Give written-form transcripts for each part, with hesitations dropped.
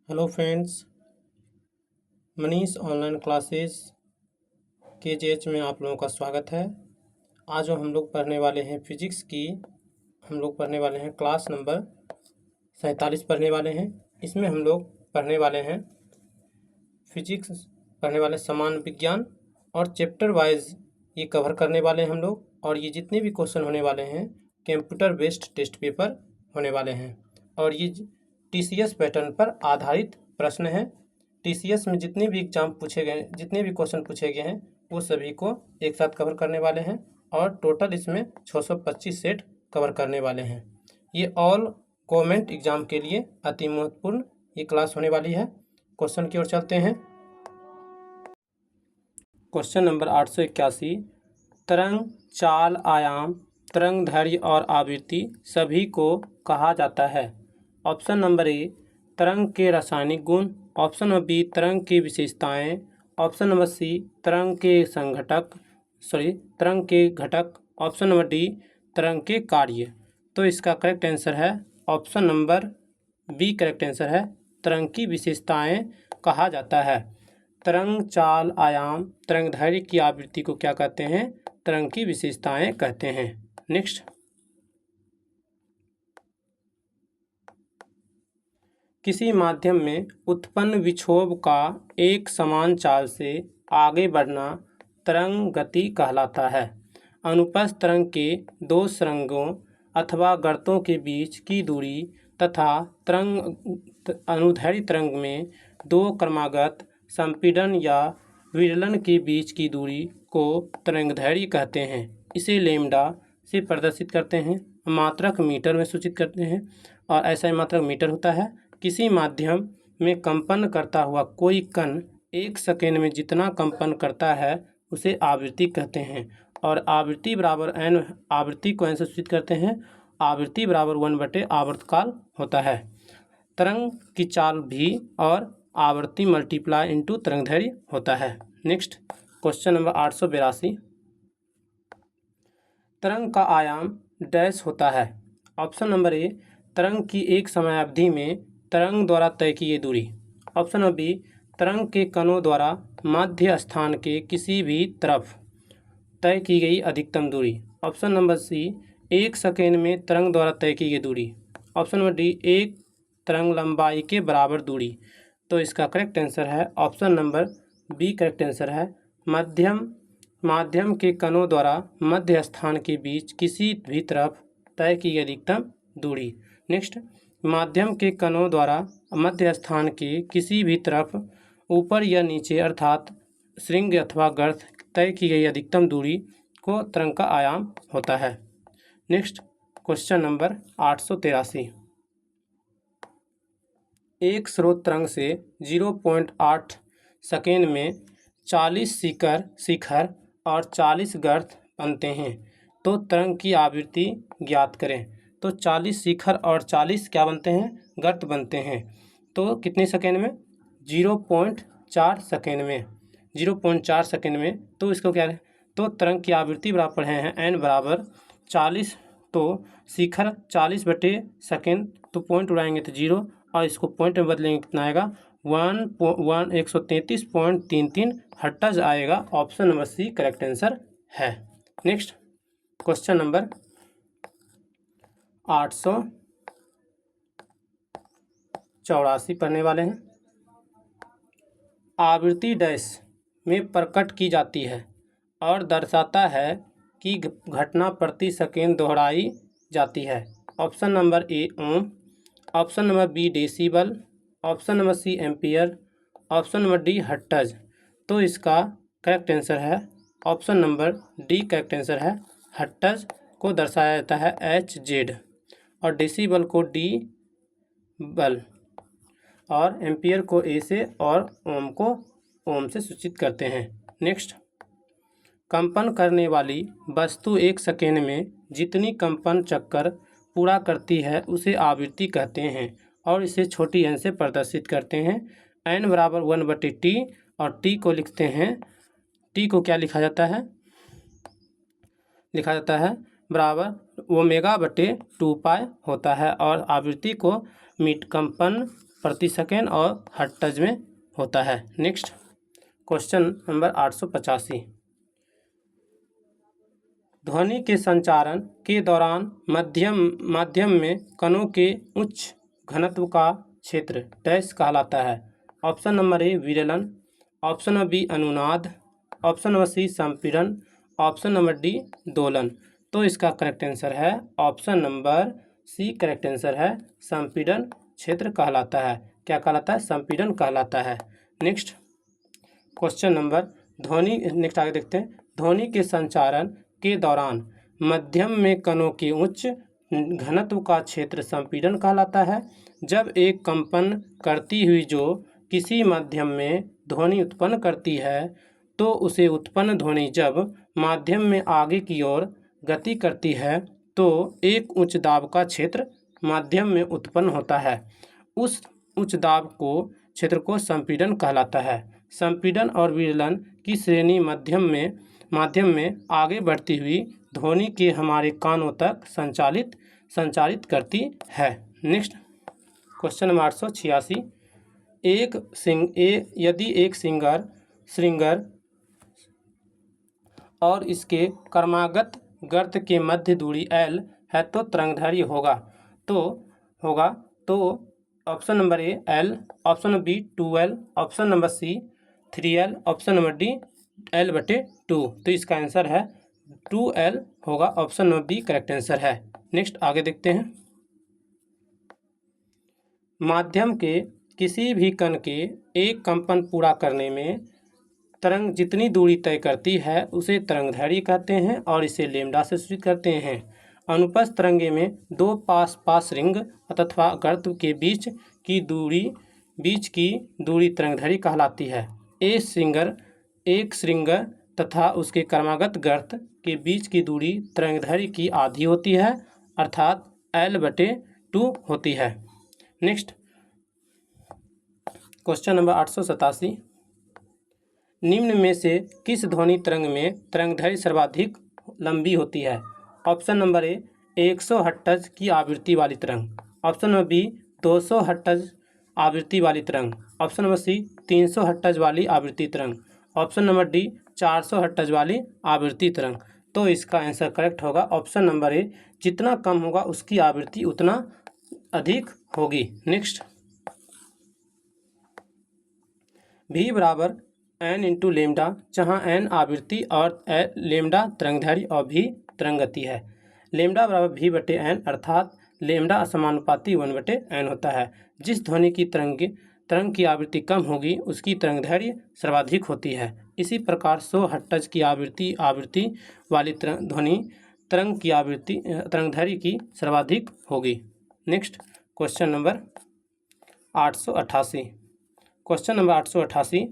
Hello friends, Manish online classes KGH में आप लोगों का स्वागत है। आज हम लोग पढ़ने वाले हैं फिजिक्स की। हम लोग पढ़ने वाले हैं क्लास नंबर 47 पढ़ने वाले हैं। इसमें हम लोग पढ़ने वाले हैं फिजिक्स, पढ़ने वाले समान विज्ञान और चैप्टर वाइज ये कवर करने वाले हैं हम लोग। और ये जितने भी क्वेश्चन होने वाले हैं कंप्यूटर बेस्ड टेस्ट पेपर होने वाले हैं और ये TCS पैटर्न पर आधारित प्रश्न है। TCS में जितने भी एग्जाम पूछे गए, जितने भी क्वेश्चन पूछे गए हैं वो सभी को एक साथ कवर करने वाले हैं और टोटल इसमें 625 सेट कवर करने वाले हैं। ये ऑल गवर्नमेंट एग्जाम के लिए अति महत्वपूर्ण ये क्लास होने वाली है। क्वेश्चन की ओर चलते हैं। क्वेश्चन नंबर 881, तरंग, चाल, आयाम, तरंग दैर्ध्य और आवृत्ति सभी को कहा जाता है। ऑप्शन नंबर ए तरंग के रासायनिक गुण, ऑप्शन नंबर बी तरंग की विशेषताएं, ऑप्शन नंबर सी तरंग के तरंग के घटक, ऑप्शन नंबर डी तरंग के कार्य। तो इसका करेक्ट आंसर है option number B correct answer है, तरंग की विशेषताएं कहा जाता है। तरंग, चाल, आयाम, तरंग दैर्ध्य की आवृत्ति को क्या कहते हैं? तरंग की विशेषताएं कहते हैं। नेक्स्ट, किसी माध्यम में उत्पन्न विक्षोभ का एक समान चाल से आगे बढ़ना तरंग गति कहलाता है। अनुप्रस्थ तरंग के दो सुरंगों अथवा गर्तों के बीच की दूरी तथा अनुदैर्ध्य तरंग में दो क्रमागत संपीड़न या विदलन के बीच की दूरी को तरंगदैर्ध्य कहते हैं। इसे लैम्डा से प्रदर्शित करते हैं, मात्रक मीटर में सूचित करते हैं और ऐसा मात्रक मीटर होता है। किसी माध्यम में कंपन करता हुआ कोई कण एक सेकेंड में जितना कंपन करता है उसे आवृत्ति कहते हैं और आवृत्ति बराबर n, आवृत्ति को n से सूचित करते हैं। आवृत्ति बराबर 1/, आवर्तकाल होता है। तरंग की चाल भी और आवृत्ति मल्टीप्लाई इंटू तरंगदैर्ध्य होता है। नेक्स्ट, क्वेश्चन नंबर 882, तरंग का आयाम डैश होता है। ऑप्शन नंबर ए तरंग की एक समयावधि में तरंग द्वारा तय की गई दूरी, ऑप्शन नंबर बी तरंग के कणों द्वारा मध्य स्थान के किसी भी तरफ तय की गई अधिकतम दूरी, ऑप्शन नंबर सी एक सेकेंड में तरंग द्वारा तय की गई दूरी, ऑप्शन नंबर डी एक तरंग लंबाई के बराबर दूरी। तो इसका करेक्ट आंसर है option number B correct answer है, माध्यम के कणों द्वारा मध्य स्थान के बीच किसी भी तरफ तय की गई अधिकतम दूरी। नेक्स्ट, माध्यम के कणों द्वारा मध्य स्थान के किसी भी तरफ ऊपर या नीचे अर्थात श्रृंग अथवा गर्त तय की गई अधिकतम दूरी को तरंग का आयाम होता है। नेक्स्ट, क्वेश्चन नंबर 883, एक स्रोत तरंग से 0.8 सेकेंड में 40 शिखर और 40 गर्त बनते हैं, तो तरंग की आवृत्ति ज्ञात करें। तो 40 शिखर और 40 क्या बनते हैं? गर्त बनते हैं। तो कितने सेकेंड में? 0.4 सेकेंड में, 0.4 सेकेंड में। तो इसको क्या है? तो तरंग की आवृत्ति बराबर है n बराबर 40। तो शिखर 40/सेकेंड, तो पॉइंट उड़ाएंगे तो 0 और इसको पॉइंट में बदलेंगे कितना आएगा? 133.33 हर्ट्ज आएगा। Option number C correct answer है। नेक्स्ट, क्वेश्चन नंबर 884 पढ़ने वाले हैं। आवृत्ति डैश में प्रकट की जाती है और दर्शाता है कि घटना प्रति सेकेंड दोहराई जाती है। Option number A ohm, option number B decibel, option number C ampere, option number D hertz. तो इसका करेक्ट आंसर है option number D correct answer है। हर्ट्ज को दर्शाया जाता है HZ और डेसिबल को D बल और एम्पियर को A से और ओम को ओम से सूचित करते हैं। नेक्स्ट, कंपन करने वाली वस्तु एक सेकेंड में जितनी कंपन चक्कर पूरा करती है उसे आवृत्ति कहते हैं और इसे छोटी n से प्रदर्शित करते हैं। n बराबर 1/T और T को लिखते हैं, T को क्या लिखा जाता है? लिखा जाता है बराबर ω/2π होता है और आवृत्ति को कंपन प्रति सेकेंड और हर्ट्ज में होता है। Next question number 885। ध्वनि के संचारण के दौरान माध्यम में कणों के उच्च घनत्व का क्षेत्र डैश कहलाता है। ऑप्शन नंबर ए विरलन, ऑप्शन नंबर बी अनुनाद, ऑप्शन नंबर सी संपीड़न, ऑप्शन नंबर डी दोलन। तो इसका करेक्ट आंसर है option number C correct answer है, संपीड़न क्षेत्र कहलाता है। क्या कहलाता है? संपीड़न कहलाता है। नेक्स्ट क्वेश्चन नंबर नेक्स्ट आगे देखते हैं। ध्वनि के संचारण के दौरान मध्यम में कणों के उच्च घनत्व का क्षेत्र संपीड़न कहलाता है। जब एक कंपन करती हुई जो किसी माध्यम में ध्वनि उत्पन्न करती है तो उसे उत्पन्न ध्वनि जब माध्यम में आगे की ओर गति करती है तो एक उच्च दाब का क्षेत्र माध्यम में उत्पन्न होता है। उस उच्च दाब क्षेत्र को संपीड़न कहलाता है। संपीड़न और विरलन की श्रेणी माध्यम में आगे बढ़ती हुई ध्वनि के हमारे कानों तक संचारित करती है। Next question number 886। यदि एक श्रृंगार और इसके क्रमागत गर्त के मध्य दूरी L है तो तरंगदैर्घ्य होगा तो option number A L, option number B 2L, option number C 3L, option number D L/2। तो इसका आंसर है 2L होगा। Option number B correct answer है। नेक्स्ट आगे देखते हैं। माध्यम के किसी भी कण के एक कंपन पूरा करने में तरंग जितनी दूरी तय करती है उसे तरंगदैर्घ्य कहते हैं और इसे लैम्डा से सूचित करते हैं। अनुपस्थ तरंगे में दो पास रिंग अथवा गर्त के बीच की दूरी तरंगदैर्घ्य कहलाती है। एक श्रृंगार तथा उसके क्रमागत गर्त के बीच की दूरी तरंगदैर्घ्य की आधी होती है अर्थात L/2 होती है। Next question number 887। निम्न में से किस ध्वनि तरंग में तरंगदैर्घ्य सर्वाधिक लंबी होती है? ऑप्शन नंबर ए 100 हर्ट्ज की आवृत्ति वाली तरंग, ऑप्शन नंबर बी 200 हर्ट्ज आवृत्ति वाली तरंग, ऑप्शन नंबर सी 300 हर्ट्ज वाली आवृत्ति तरंग, ऑप्शन नंबर डी 400 हर्ट्ज वाली आवृत्ति तरंग। तो इसका आंसर करेक्ट होगा ऑप्शन नंबर ए, जितना कम होगा उसकी आवृत्ति उतना अधिक होगी। नेक्स्ट V बराबर n इंटू लेमडा, जहाँ n आवृत्ति और लेमडा तरंगदैर्घ्य और भी तरंगगति है। लेमडा बराबर V/n अर्थात लेमडा समानुपाती 1/n होता है। जिस ध्वनि की तरंग की आवृत्ति कम होगी उसकी तरंगदैर्घ्य सर्वाधिक होती है। इसी प्रकार 100 हर्ट्ज की आवृत्ति वाली ध्वनि तरंगदैर्घ्य की सर्वाधिक होगी। Next question number 888। Question number 888।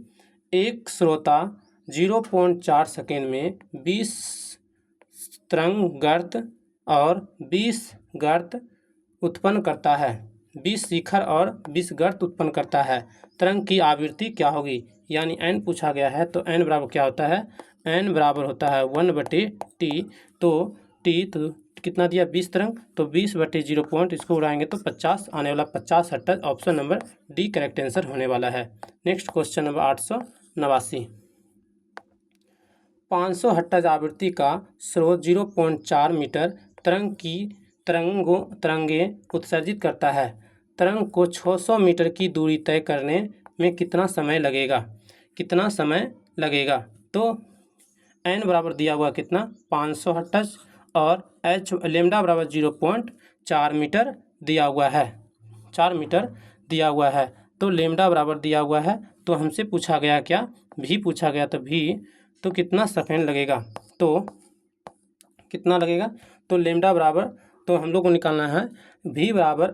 एक श्रोता 0.4 सेकेंड में 20 तरंग गर्त और 20 गर्त उत्पन्न करता है। 20 शिखर और 20 गर्त उत्पन्न करता है। तरंग की आवृत्ति क्या होगी? यानी n पूछा गया है तो n बराबर क्या होता है? n बराबर होता है 1/t। तो t तो कितना दिया? 20 तरंग, तो 20/0 इसको उड़ाएंगे तो 50 आने वाला 50 hertz. Option number D correct answer होने वाला है। Next question number 889। 500 हर्ट्ज आवृत्ति का स्रोत 0.4 मीटर तरंगें उत्सर्जित करता है। तरंग को 600 मीटर की दूरी तय करने में कितना समय लगेगा? तो n बराबर दिया हुआ कितना? 500 हर्ट्ज और लेमडा बराबर 0.4 मीटर दिया हुआ है। 4 मीटर दिया हुआ है तो लेमडा बराबर दिया हुआ है। तो हमसे पूछा गया क्या? भी पूछा गया तो भी तो कितना सेकेंड लगेगा? तो कितना लगेगा? तो लेमडा बराबर तो हम लोग को निकालना है v बराबर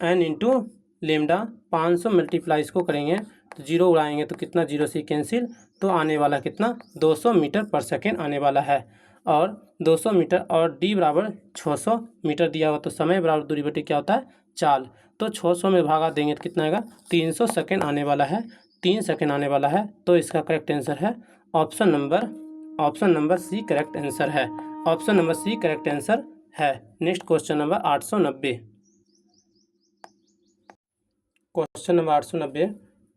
n इंटू लेमडा। 500 मल्टीप्लाई इसको करेंगे तो 0 उड़ाएंगे तो कितना? 0 से कैंसिल, तो आने वाला कितना? 200 मीटर पर सेकेंड आने वाला है। और 200 मीटर और d बराबर 600 मीटर दिया हुआ तो समय बराबर दूरी बटे क्या होता है? चाल। तो 600 में भागा देंगे तो कितना आएगा? 300 सेकेंड आने वाला है। 3 सेकेंड आने वाला है। तो इसका करेक्ट आंसर है option number C correct answer है। Option number C correct answer है। Next question number 890। Question number 890,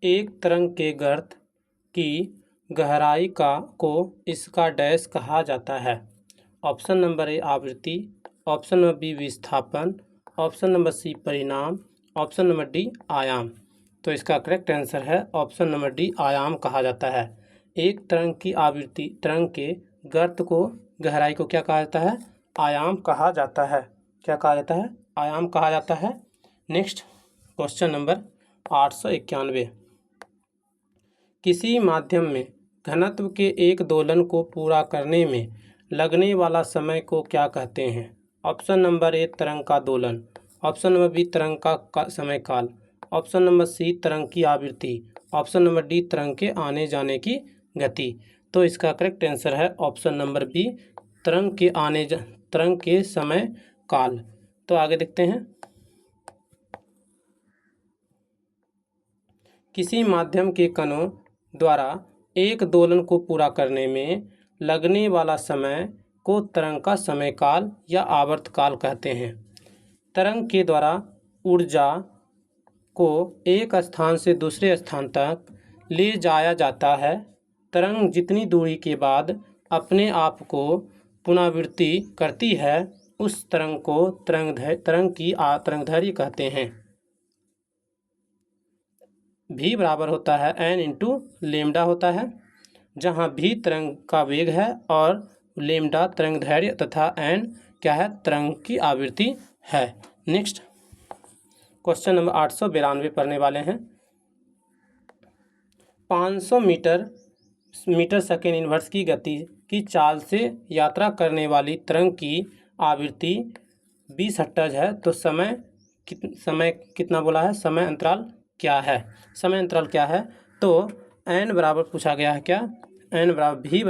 एक तरंग के गर्त की गहराई को इसका डैश कहा जाता है। ऑप्शन नंबर ए आवृत्ति, ऑप्शन नंबर बी विस्थापन, ऑप्शन नंबर सी परिणाम, ऑप्शन नंबर डी आयाम। तो इसका करेक्ट आंसर है ऑप्शन नंबर डी आयाम कहा जाता है। एक तरंग की आवृत्ति, तरंग के गर्त को, गहराई को क्या कहा जाता है? आयाम कहा जाता है। क्या कहा जाता है? आयाम कहा जाता है। नेक्स्ट क्वेश्चन नंबर 891, किसी माध्यम में घनत्व के एक दोलन को पूरा करने में लगने वाला समय को क्या कहते हैं? ऑप्शन नंबर ए तरंग का दोलन, ऑप्शन नंबर बी तरंग का समय काल, ऑप्शन नंबर सी तरंग की आवृत्ति, ऑप्शन नंबर डी तरंग के आने जाने की गति। तो इसका करेक्ट आंसर है ऑप्शन नंबर बी तरंग के समय काल। तो आगे देखते हैं, किसी माध्यम के कणों द्वारा एक दोलन को पूरा करने में लगने वाला समय को तरंग का समय काल या आवर्त काल कहते हैं। तरंग के द्वारा ऊर्जा को एक स्थान से दूसरे स्थान तक ले जाया जाता है। तरंग जितनी दूरी के बाद अपने आप को पुनरावृत्ति करती है उस तरंग को तरंगदैर्घ्य कहते हैं। भी बराबर होता है n इंटू लेमडा होता है, जहाँ भी तरंग का वेग है और लेमडा तरंगदैर्घ्य तथा n क्या है? तरंग की आवृत्ति है। नेक्स्ट क्वेश्चन नंबर 892 पढ़ने वाले हैं। 500 मीटर सेकेंड इनवर्स की गति की चाल से यात्रा करने वाली तरंग की आवृत्ति 20 हर्ट्ज है। तो समय कितना बोला है? समय अंतराल क्या है? समय अंतराल क्या है? तो n बराबर पूछा गया है क्या? n बराबर भी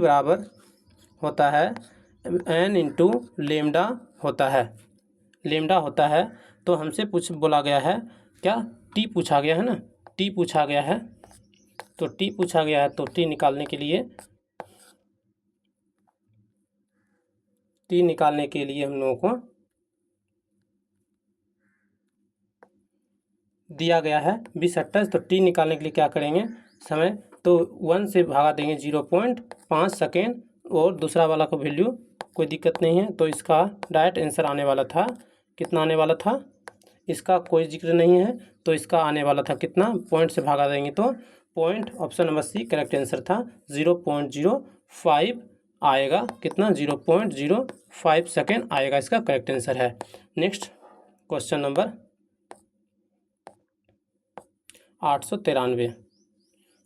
बराबर होता है n इंटू लेमडा होता है, लेमडा होता है। तो हमसे बोला गया है क्या? t पूछा गया है ना, t पूछा गया है। तो t पूछा गया है तो t निकालने के लिए हम लोगों को दिया गया है 20 हर्ट्ज। तो t निकालने के लिए क्या करेंगे? समय तो 1 से भागा देंगे 0.5 सेकेंड, और दूसरा वाला को वैल्यू कोई दिक्कत नहीं है। तो इसका डायरेक्ट आंसर आने वाला था कितना? आने वाला था, इसका कोई जिक्र नहीं है तो इसका आने वाला था कितना? पॉइंट से भागा देंगे तो point, option number C correct answer था। 0.05 आएगा, कितना? 0.05 सेकेंड आएगा, इसका करेक्ट आंसर है। Next question number 893,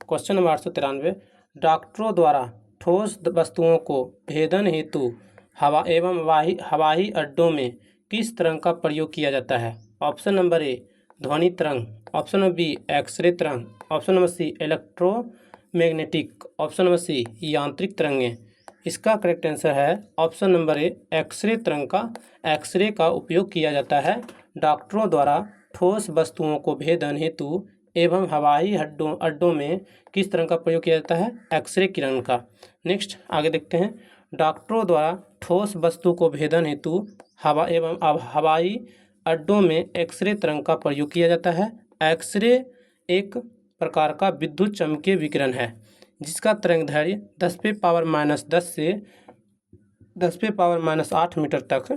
question number 893, डॉक्टरों द्वारा ठोस वस्तुओं को भेदन हेतु हवाई अड्डों में किस तरंग का प्रयोग किया जाता है? ऑप्शन नंबर ए ध्वनि तरंग, ऑप्शन नंबर बी एक्सरे तरंग, option number C electromagnetic, option number C यांत्रिक तरंगें। इसका करेक्ट आंसर है ऑप्शन नंबर ए एक्सरे का उपयोग किया जाता है डॉक्टरों द्वारा ठोस वस्तुओं को भेदन हेतु एवं हवाई अड्डों में किस तरंग का प्रयोग किया जाता है? एक्सरे किरण का। नेक्स्ट आगे देखते हैं, डॉक्टरों द्वारा ठोस वस्तु को भेदन हेतु हवाई अड्डों में एक्सरे तरंग का प्रयोग किया जाता है। एक्सरे एक प्रकार का विद्युत चुम्बकीय विकिरण है जिसका तरंगदैर्घ्य 10⁻⁻10 से 10⁻⁻8 मीटर तक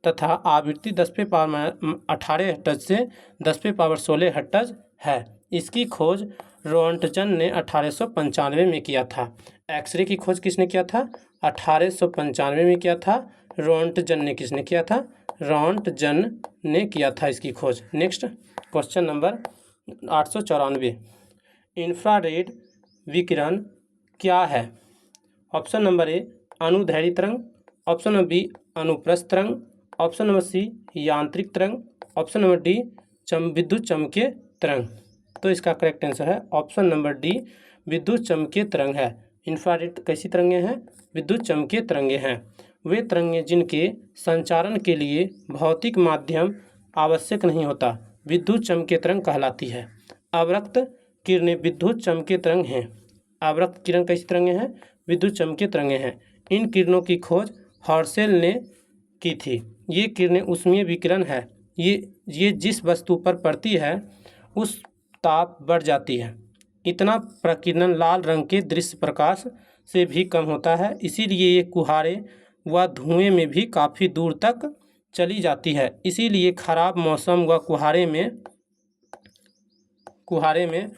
तथा आवृत्ति 10⁻18 हर्ट्ज से 10⁻16 हर्ट्ज है। इसकी खोज रोंटगन ने 1895 में किया था। एक्सरे की खोज किसने किया था? 1895 में किया था। रोंटगन ने किसने किया था? रोंटगन ने किया था इसकी खोज। नेक्स्ट क्वेश्चन नंबर 894, इंफ्रारेड विकिरण क्या है? ऑप्शन नंबर ए अनुदैर्घ्य तरंग, ऑप्शन नंबर बी अनुप्रस्थ तरंग, ऑप्शन नंबर सी यांत्रिक तरंग, ऑप्शन नंबर डी विद्युत चुम्बकीय तरंग। तो इसका करेक्ट आंसर है ऑप्शन नंबर डी विद्युत चुम्बकीय तरंग है। इंफ्रारेड कैसी तरंगें हैं? विद्युत चुम्बकीय तरंगें हैं। वे तरंगें जिनके संचारण के लिए भौतिक माध्यम आवश्यक नहीं होता विद्युत चुम्बकीय तरंग कहलाती है। अवरक्त किरणें विद्युत चुम्बकीय तरंग हैं। अवरक्त किरण कैसी तरंगें हैं? विद्युत चुम्बकीय तरंगें हैं। इन किरणों की खोज हर्शेल ने की थी। ये किरणें ऊष्मीय विकिरण है। ये जिस वस्तु पर पड़ती है उस ताप बढ़ जाती है। इतना प्रकीर्णन लाल रंग के दृश्य प्रकाश से भी कम होता है, इसीलिए ये कुहारे व धुएं में भी काफ़ी दूर तक चली जाती है। इसीलिए खराब मौसम व कुहारे में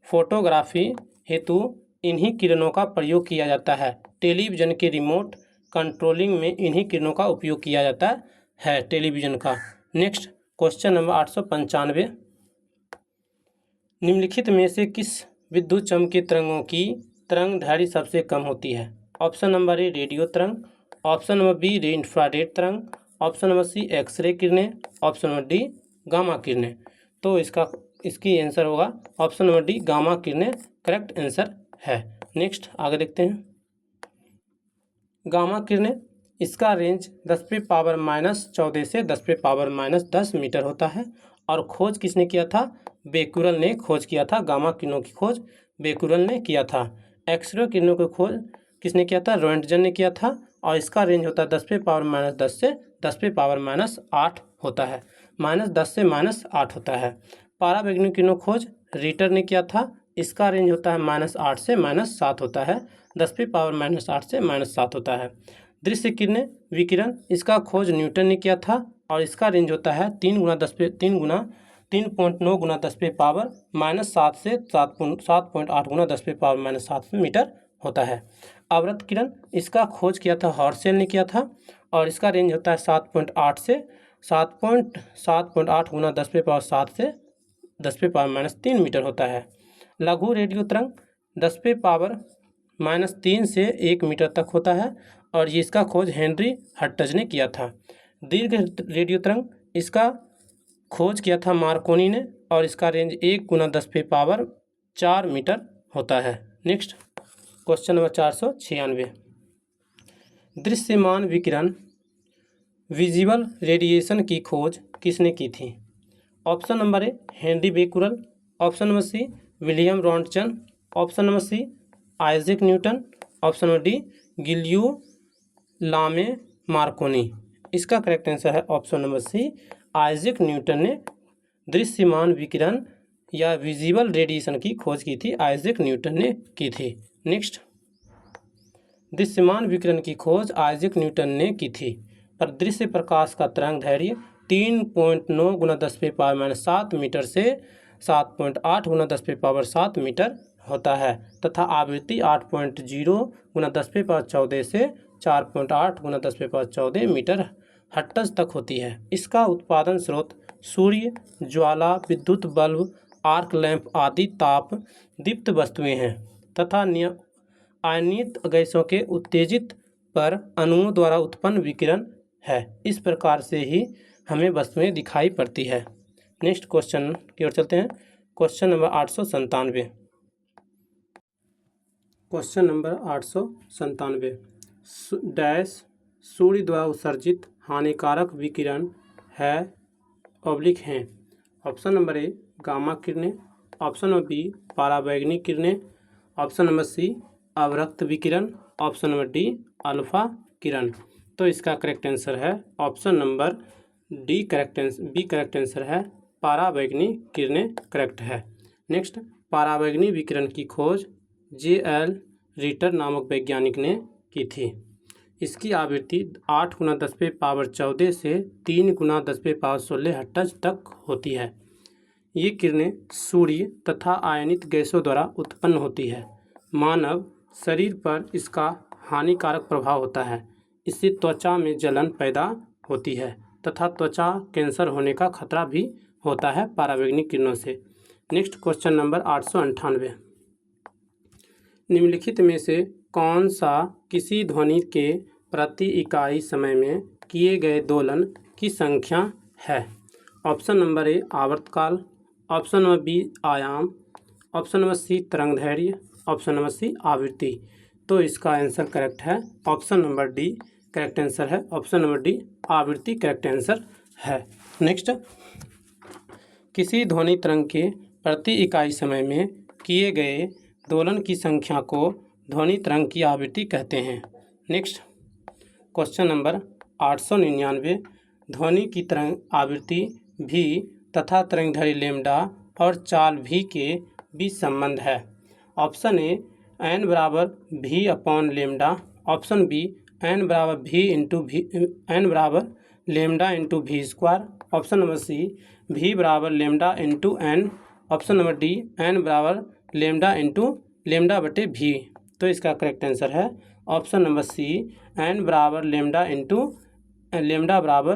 फोटोग्राफी हेतु इन्हीं किरणों का प्रयोग किया जाता है। टेलीविज़न के रिमोट कंट्रोलिंग में इन्हीं किरणों का उपयोग किया जाता है, टेलीविज़न का। नेक्स्ट क्वेश्चन नंबर 895, निम्नलिखित में से किस विद्युत चुम्बकीय तरंगों की तरंग दैर्घ्य सबसे कम होती है? ऑप्शन नंबर ए रेडियो तरंग, ऑप्शन नंबर बी इंफ्रारेड तरंग, ऑप्शन नंबर सी एक्सरे किरणें, ऑप्शन नंबर डी गामा किरणें। तो इसकी आंसर होगा ऑप्शन नंबर डी गामा किरणें करेक्ट आंसर है। नेक्स्ट आगे देखते हैं। गामा किरणें, इसका रेंज 10⁻⁻14 से 10⁻−10 मीटर होता है और खोज किसने किया था? बेकुरल ने खोज किया था। गामा किरणों की खोज बेकुरल ने किया था। एक्सरे किरणों की खोज किसने किया था? रोएंटगन ने किया था और इसका रेंज होता है 10⁻−10 से 10⁻8 होता है। -10 से -8 होता है। पारावैंगनिक किरणों खोज रिटर ने किया था। इसका रेंज होता है -8 से -7 होता है। 10⁻−8 से -7 होता है। दृश्य किरणें विकिरण, इसका खोज न्यूटन ने किया था और इसका रेंज होता है 3.9 गुना 10⁻⁻7 से 7.8 गुना 10⁻⁻7 मीटर होता है। अवरक्त किरण, इसका खोज किया था हॉर्सेल ने किया था और इसका रेंज होता है 7.8 से 7.8 गुना 10⁻7 से 10⁻−3 मीटर होता है। लघु रेडियो तरंग 10⁻−3 से 1 मीटर तक होता है और ये इसका खोज हेनरी हटज ने किया था। दीर्घ रेडियो तरंग, इसका खोज किया था मार्कोनी ने और इसका रेंज 1 गुना 10⁻4 मीटर होता है। नेक्स्ट क्वेश्चन नंबर 496, दृश्यमान विकिरण विजिबल रेडिएशन की खोज किसने की थी? Option number A Henry Becquerel, option number C William Roentgen, option number C Isaac Newton, option number D Guglielmo Marconi. इसका करेक्ट आंसर है option number C Isaac Newton ने दृश्यमान विकिरण या विजिबल रेडिएशन की खोज की थी। आइजैक न्यूटन ने की थी। नेक्स्ट, दृश्यमान विकिरण की खोज आइजैक न्यूटन ने की थी। पर दृश्य प्रकाश का तरंग दैर्घ्य 3.9 गुना 10⁻7 मीटर से 7.8 गुना 10⁻7 मीटर होता है तथा आवृत्ति 8.0 गुना 10⁻14 से 4.8 गुना 10⁻14 मीटर हर्ट्ज तक होती है। इसका उत्पादन स्रोत सूर्य, ज्वाला, विद्युत बल्ब, आर्क लैंप आदि ताप दीप्त वस्तुएं हैं तथा आयनित गैसों के उत्तेजित पर अणुओं द्वारा उत्पन्न विकिरण है। इस प्रकार से ही हमें वस्तुएं दिखाई पड़ती है। नेक्स्ट क्वेश्चन की ओर चलते हैं। क्वेश्चन नंबर 897, क्वेश्चन नंबर 897, डैश सूर्य द्वारा उत्सर्जित हानिकारक विकिरण है ऑब्लिक हैं। ऑप्शन नंबर ए गामा किरणें, ऑप्शन नंबर बी पारावैंगनिक किरणें, ऑप्शन नंबर सी अवरक्त विकिरण, ऑप्शन नंबर डी अल्फा किरण। तो इसका करेक्ट आंसर है option number D B correct answer है पारावैंगनिक किरणें करेक्ट है। नेक्स्ट, पारावैंगनिक विकिरण की खोज J.L. रिटर नामक वैज्ञानिक ने की थी। इसकी आवृत्ति 8 गुना 10⁻14 से 3 गुना 10⁻16 हर्ट्ज तक होती है। ये किरणें सूर्य तथा आयनित गैसों द्वारा उत्पन्न होती है। मानव शरीर पर इसका हानिकारक प्रभाव होता है। इससे त्वचा में जलन पैदा होती है तथा त्वचा कैंसर होने का खतरा भी होता है पारावैंगनिक किरणों से। नेक्स्ट क्वेश्चन नंबर 898, निम्नलिखित में से कौन सा किसी ध्वनि के प्रति इकाई समय में किए गए दोलन की संख्या है? ऑप्शन नंबर ए आवर्तकाल, ऑप्शन नंबर बी आयाम, ऑप्शन नंबर सी तरंग दैर्घ्य, ऑप्शन नंबर सी आवृत्ति। तो इसका आंसर करेक्ट है option number D correct answer है। ऑप्शन नंबर डी आवृत्ति करेक्ट आंसर है। नेक्स्ट, किसी ध्वनि तरंग के प्रति इकाई समय में किए गए दोलन की संख्या को ध्वनि तरंग की आवृत्ति कहते हैं। नेक्स्ट क्वेश्चन नंबर 899, ध्वनि की तरंग आवृत्ति भी तथा तरंगदैर्घ्य लैम्डा और चाल भी के बीच संबंध है। ऑप्शन ए एन बराबर भी upon lambda, option B N बराबर एन बराबर लैम्डा इंटू भी स्क्वायर, ऑप्शन नंबर सी भी बराबर lambda into N, option number D N बराबर लैम्डा इंटू लैम्डा बटे भी। तो इसका करेक्ट आंसर है ऑप्शन नंबर सी एन बराबर लैम्डा इंटू लैम्डा बराबर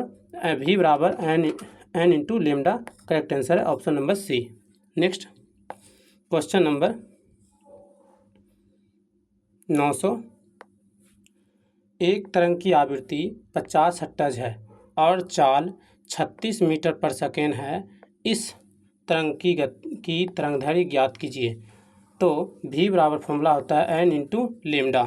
भी बराबर N into lambda. Correct answer है option number C. Next question number 900। एक तरंग की आवृत्ति 50 हर्ट्ज है और चाल 36 मीटर पर सेकेंड है। इस तरंग की तरंगदैर्घ्य ज्ञात कीजिए। तो भी बराबर फॉर्मूला होता है एन इंटू लेमडा।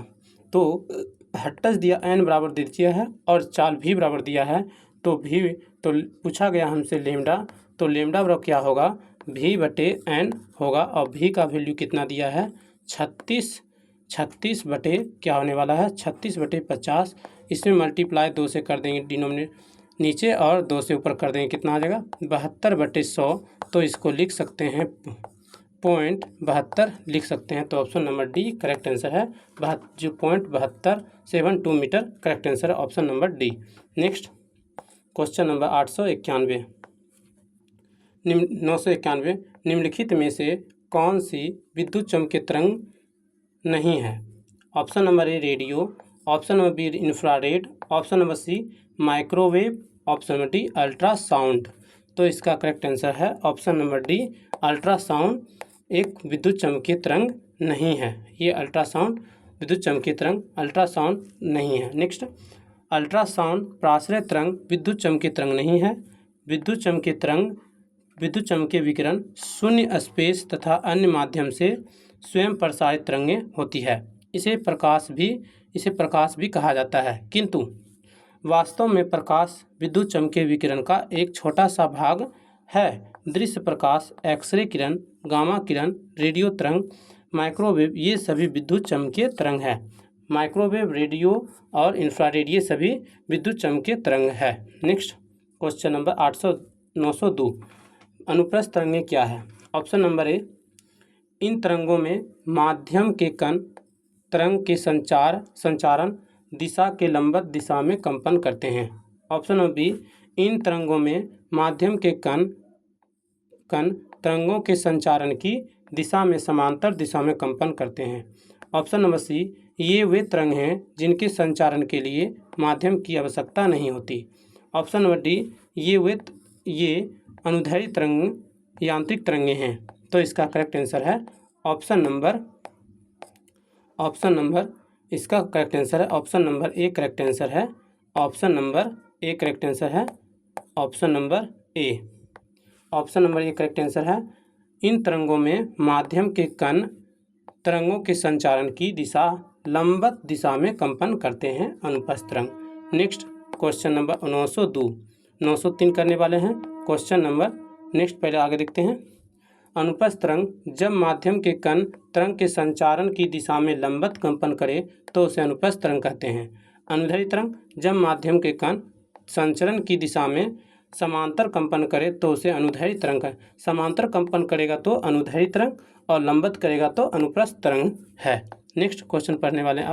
तो हर्ट्ज दिया एन बराबर दे दिया है और चाल भी बराबर दिया है। तो भी तो पूछा गया हमसे लेमडा, तो लेमडा बराबर क्या होगा, भी बटे एन होगा। और भी का वैल्यू कितना दिया है 36 बटे क्या होने वाला है 36 बटे 50। इसमें मल्टीप्लाई 2 से कर देंगे डिनोमिनेटर नीचे और 2 से ऊपर कर देंगे, कितना आ जाएगा 72 बटे 100। तो इसको लिख सकते हैं 0.72 लिख सकते हैं। तो option number D correct answer है। जो 0.72 मीटर करेक्ट आंसर है option number D. Next question number 891 991 निम्नलिखित में से कौन सी विद्युत चुम्बकीय तरंग नहीं है। Option number A radio, option number B infrared, option number C microwave, option number D ultrasound. तो इसका करेक्ट आंसर है ऑप्शन नंबर डी अल्ट्रासाउंड एक विद्युत चुम्बकीय तरंग नहीं है। ये अल्ट्रासाउंड विद्युत चुम्बकीय तरंग अल्ट्रासाउंड नहीं है। नेक्स्ट अल्ट्रासाउंड प्राश्रय तरंग विद्युत चुम्बकीय तरंग नहीं है। विद्युत चुम्बकीय विकिरण शून्य स्पेस तथा अन्य माध्यम से स्वयं प्रसारित तरंगें होती है। इसे प्रकाश भी कहा जाता है, किंतु वास्तव में प्रकाश विद्युत चुम्बकीय विकिरण का एक छोटा सा भाग है। दृश्य प्रकाश, एक्सरे किरण, गामा किरण, रेडियो तरंग, माइक्रोवेव ये सभी विद्युत चुम्बकीय तरंग है। माइक्रोवेव, रेडियो और इंफ्रारेड ये सभी विद्युत चुम्बकीय तरंग है। नेक्स्ट क्वेश्चन नंबर 902 अनुप्रस्थ तरंगें क्या है। ऑप्शन नंबर ए इन तरंगों में माध्यम के कण तरंग के संचारण दिशा के लंबवत दिशा में कंपन करते हैं। ऑप्शन नंबर बी इन तरंगों में माध्यम के कण तरंगों के संचारण की दिशा में समांतर दिशा में कंपन करते हैं। ऑप्शन नंबर सी ये वे तरंग हैं जिनके संचारण के लिए माध्यम की आवश्यकता नहीं होती। ऑप्शन नंबर डी ये अनुदैर्घ्य तरंग यांत्रिक तरंगें हैं। तो इसका करेक्ट आंसर है ऑप्शन नंबर इसका करेक्ट आंसर है option number A correct answer है। Option number A correct answer है। Option number A correct answer है। इन तरंगों में माध्यम के कण तरंगों के संचारण की दिशा लंबवत दिशा में कंपन करते हैं, अनुप्रस्थ तरंग। नेक्स्ट क्वेश्चन नंबर 903 करने वाले हैं। क्वेश्चन नंबर नेक्स्ट पहले आगे देखते हैं। अनुप्रस्थ तरंग जब माध्यम के कण तरंग के संचारण की दिशा में लंबवत कंपन करे तो उसे अनुप्रस्थ तरंग कहते हैं। अनुदैर्घ्य तरंग जब माध्यम के कण संचरण की दिशा में समांतर कंपन करे तो उसे अनुदैर्घ्य तरंग है। समांतर कंपन करेगा तो अनुदैर्घ्य तरंग और लंबवत करेगा तो अनुप्रस्थ तरंग है। नेक्स्ट क्वेश्चन पढ़ने वाले हैं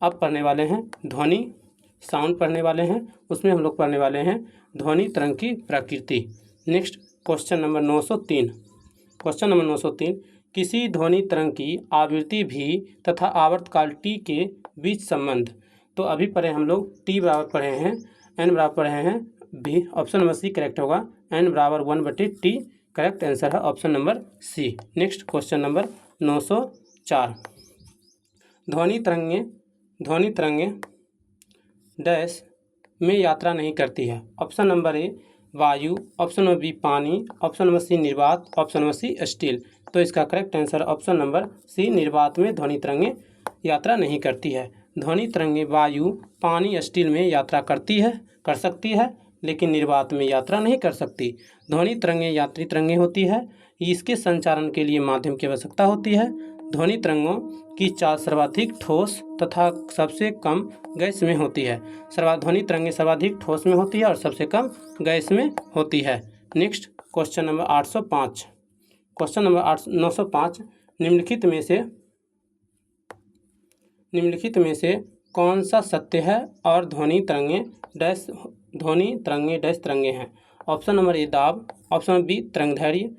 अब पढ़ने वाले हैं ध्वनि साउंड पढ़ने वाले हैं। उसमें हम लोग पढ़ने वाले हैं ध्वनि तरंग की प्रकृति। नेक्स्ट क्वेश्चन नंबर 903 किसी ध्वनि तरंग की आवृत्ति भी तथा आवर्तकाल टी के बीच संबंध। तो अभी पढ़े हम लोग टी बराबर पढ़े हैं, एन बराबर पढ़े हैं भी। ऑप्शन नंबर सी करेक्ट होगा, एन बराबर 1/t करेक्ट आंसर है option number C. Next question number 904 ध्वनि तरंगें डैश में यात्रा नहीं करती है। ऑप्शन नंबर ए वायु, ऑप्शन नंबर बी पानी, ऑप्शन नंबर सी निर्वात, ऑप्शन नंबर सी स्टील। तो इसका correct answer option number C निर्वात में ध्वनि तरंगें यात्रा नहीं करती है। ध्वनि तरंगें वायु, पानी, स्टील में यात्रा कर सकती है लेकिन निर्वात में यात्रा नहीं कर सकती। ध्वनि तरंगें यात्री तरंगें होती है। इसके संचारण के लिए माध्यम की आवश्यकता होती है। ध्वनि तरंगों की चाल सर्वाधिक ठोस तथा सबसे कम गैस में होती है। ध्वनि तरंगें सर्वाधिक ठोस में होती है और सबसे कम गैस में होती है। Next question number 805। Question number 905, निम्नलिखित में से कौन सा सत्य है और ध्वनि तरंगें डैश तरंगें हैं। ऑप्शन नंबर ए दाब, ऑप्शन नंबर बी तरंगदैर्घ्य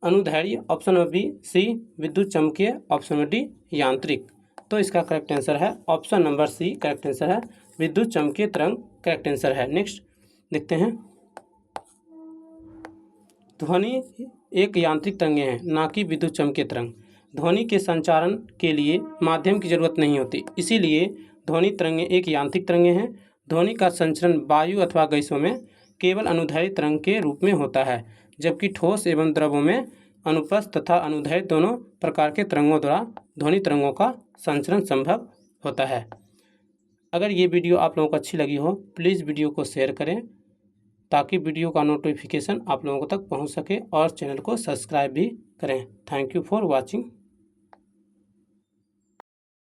अनुदैर्घ्य, ऑप्शन नंबर बी सी विद्युत चुम्बकीय, ऑप्शन नंबर डी यांत्रिक। तो इसका करेक्ट आंसर है option number C, correct answer है विद्युत चुम्बकीय तरंग करेक्ट आंसर है। नेक्स्ट देखते हैं, ध्वनि एक यांत्रिक तरंगें हैं ना कि विद्युत चुम्बकीय तरंग। ध्वनि के संचारण के लिए माध्यम की जरूरत नहीं होती, इसीलिए ध्वनि तरंगें एक यांत्रिक तरंगें हैं। ध्वनि का संचरण वायु अथवा गैसों में केवल अनुदैर्घ्य तरंग के रूप में होता है, जबकि ठोस एवं द्रवों में अनुप्रस्थ तथा अनुदैर्घ्य दोनों प्रकार के तरंगों द्वारा ध्वनि तरंगों का संचरण संभव होता है। अगर ये वीडियो आप लोगों को अच्छी लगी हो, प्लीज़ वीडियो को शेयर करें ताकि वीडियो का नोटिफिकेशन आप लोगों तक पहुंच सके, और चैनल को सब्सक्राइब भी करें। Thank you for watching.